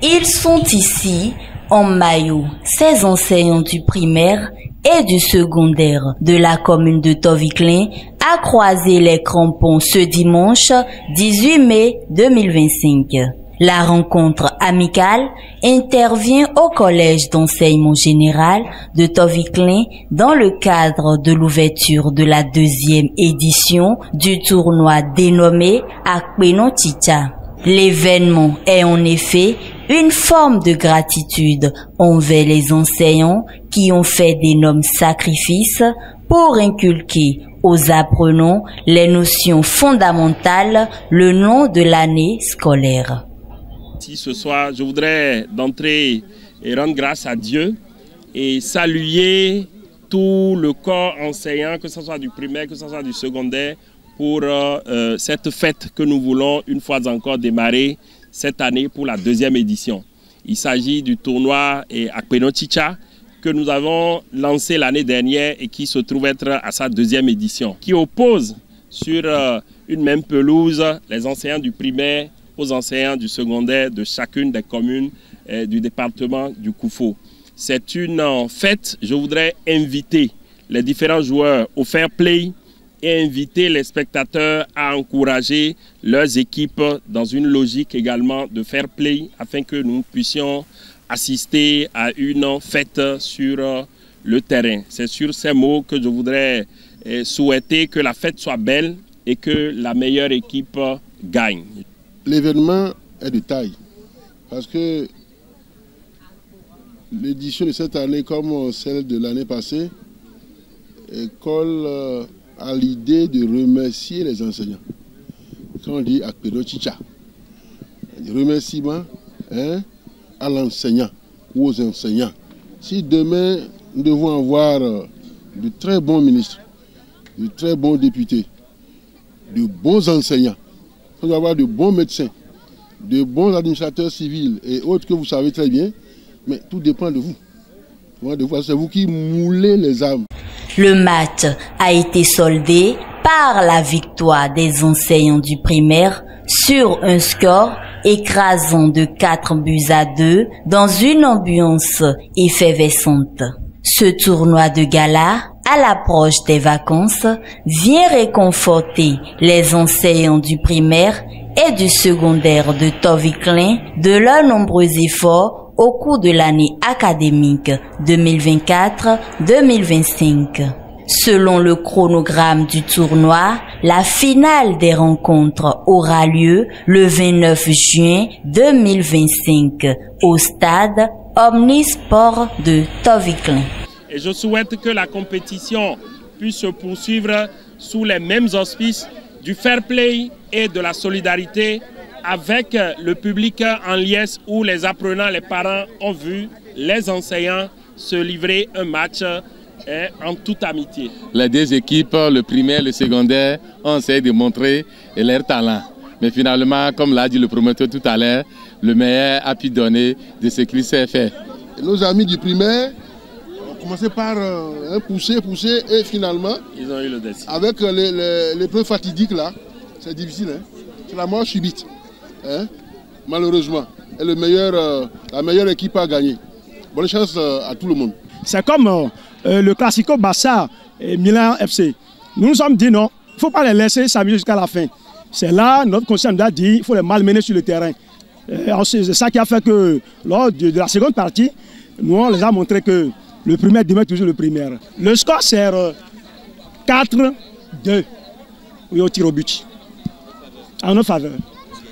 Ils sont ici en maillot, ces enseignants du primaire et du secondaire de la commune de Toviklen a croisé les crampons ce dimanche 18 mai 2025. La rencontre amicale intervient au collège d'enseignement général de Toviklen dans le cadre de l'ouverture de la 2e édition du tournoi dénommé Akpeno Chicha. L'événement est en effet une forme de gratitude envers les enseignants qui ont fait d'énormes sacrifices pour inculquer aux apprenants les notions fondamentales le long de l'année scolaire. Ce soir, je voudrais d'entrée rendre grâce à Dieu et saluer tout le corps enseignant, que ce soit du primaire, que ce soit du secondaire, pour cette fête que nous voulons une fois encore démarrer cette année pour la 2e édition. Il s'agit du tournoi Akpeno Chicha que nous avons lancé l'année dernière et qui se trouve être à sa 2e édition, qui oppose sur une même pelouse les enseignants du primaire aux enseignants du secondaire de chacune des communes du département du Koufo. C'est une fête, je voudrais inviter les différents joueurs au fair play et inviter les spectateurs à encourager leurs équipes dans une logique également de fair play afin que nous puissions assister à une fête sur le terrain. C'est sur ces mots que je voudrais souhaiter que la fête soit belle et que la meilleure équipe gagne. L'événement est de taille parce que l'édition de cette année, comme celle de l'année passée, colle à l'idée de remercier les enseignants. Quand on dit Akpeno Chicha, remerciement à l'enseignant ou aux enseignants. Si demain nous devons avoir de très bons ministres, de très bons députés, de bons enseignants, nous devons avoir de bons médecins, de bons administrateurs civils et autres que vous savez très bien, mais tout dépend de vous. C'est vous qui moulez les âmes. Le match a été soldé par la victoire des enseignants du primaire sur un score écrasant de 4-2 dans une ambiance effervescente. Ce tournoi de gala, à l'approche des vacances, vient réconforter les enseignants du primaire et du secondaire de Toviklen de leurs nombreux efforts au cours de l'année académique 2024-2025. Selon le chronogramme du tournoi, la finale des rencontres aura lieu le 29 juin 2025 au stade Omnisport de Toviklen. Et je souhaite que la compétition puisse se poursuivre sous les mêmes auspices du fair play et de la solidarité avec le public en liesse où les apprenants, les parents ont vu les enseignants se livrer un match en toute amitié. Les deux équipes, le primaire et le secondaire, ont essayé de montrer leur talent. Mais finalement, comme l'a dit le promoteur tout à l'heure, le meilleur a pu donner de ce qu'il sait faire. Nos amis du primaire ont commencé par pousser et finalement, ils ont eu le décès. Avec les preuves fatidiques là, c'est difficile. C'est la mort subite. Malheureusement. Et la meilleure équipe a gagné. Bonne chance à tout le monde. C'est comme le Classico Barça et Milan FC. Nous nous sommes dit non, il ne faut pas les laisser s'amuser jusqu'à la fin. C'est là, notre conseil nous a dit qu'il faut les malmener sur le terrain. C'est ça qui a fait que lors de la seconde partie, nous on les a montré que le primaire demeure toujours le primaire. Le score c'est 4-2 au tir au but. En notre faveur.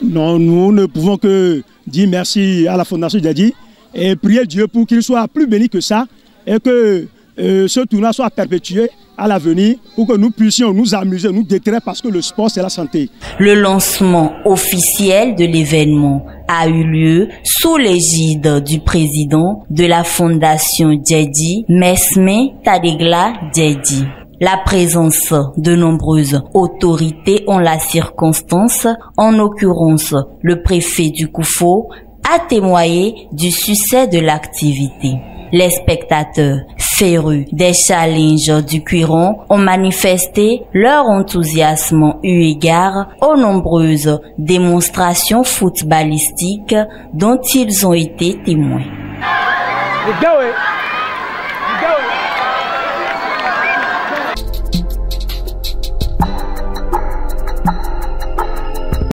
Non, nous ne pouvons que dire merci à la Fondation Djadji et prier Dieu pour qu'il soit plus béni que ça et que ce tournoi soit perpétué à l'avenir pour que nous puissions nous amuser, nous détraire parce que le sport c'est la santé. Le lancement officiel de l'événement a eu lieu sous l'égide du président de la Fondation Djadji, Mesme Tadegla Djadji. La présence de nombreuses autorités en la circonstance, en l'occurrence le préfet du Koufo, a témoigné du succès de l'activité. Les spectateurs, férus des challenges du Cuiron, ont manifesté leur enthousiasme eu égard aux nombreuses démonstrations footballistiques dont ils ont été témoins.